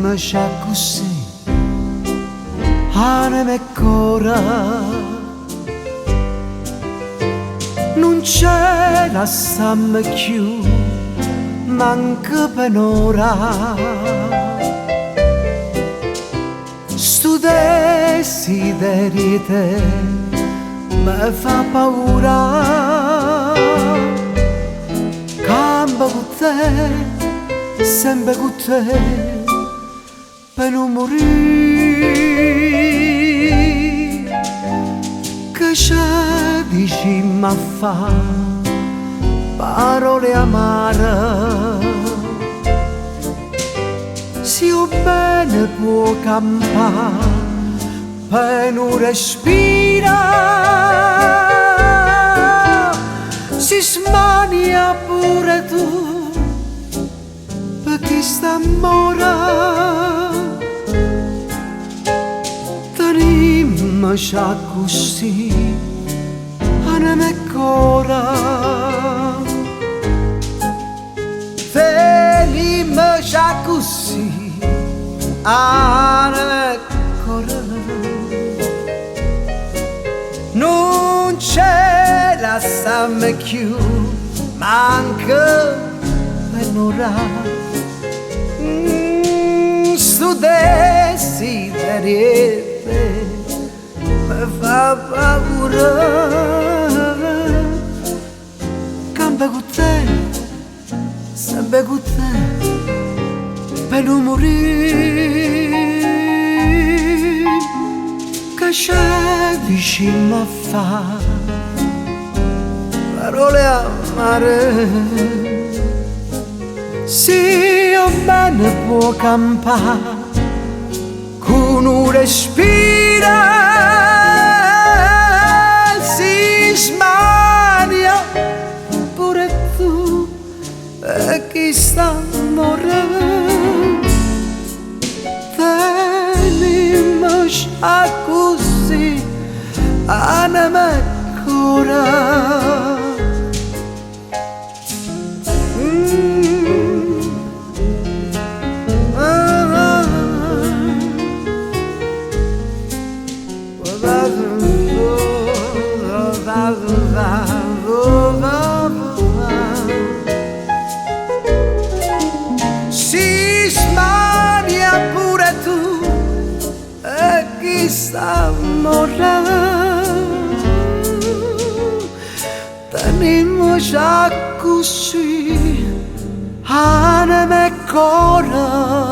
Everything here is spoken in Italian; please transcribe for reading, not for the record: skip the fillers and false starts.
Tenimmo già così, anima e cora. Non c'è la stamma più, manca per un'ora. Sto desiderio te mi fa paura. Campa con te, sempre con te, per non morire. Che c'è vicino a fa parole amare. Se io bene può campare per non respira, si smania pure tu perché sta mora. Tenimmo già così, anima e cora. Tenimmo già così, anima e cora. Non c'è la stamma più, manca per un'ora. Sto desiderio mi fa paura. Campa con te, sempre con te, per non morire. Che c'è vicino a fa parole amare. Se io bene può campare con un respiro, si smania pure tu e chi sta morendo. Tenimmo già così, anima e cora. Si smania pure tu e chi sta morendo. Tenimmo già così, anima e cora.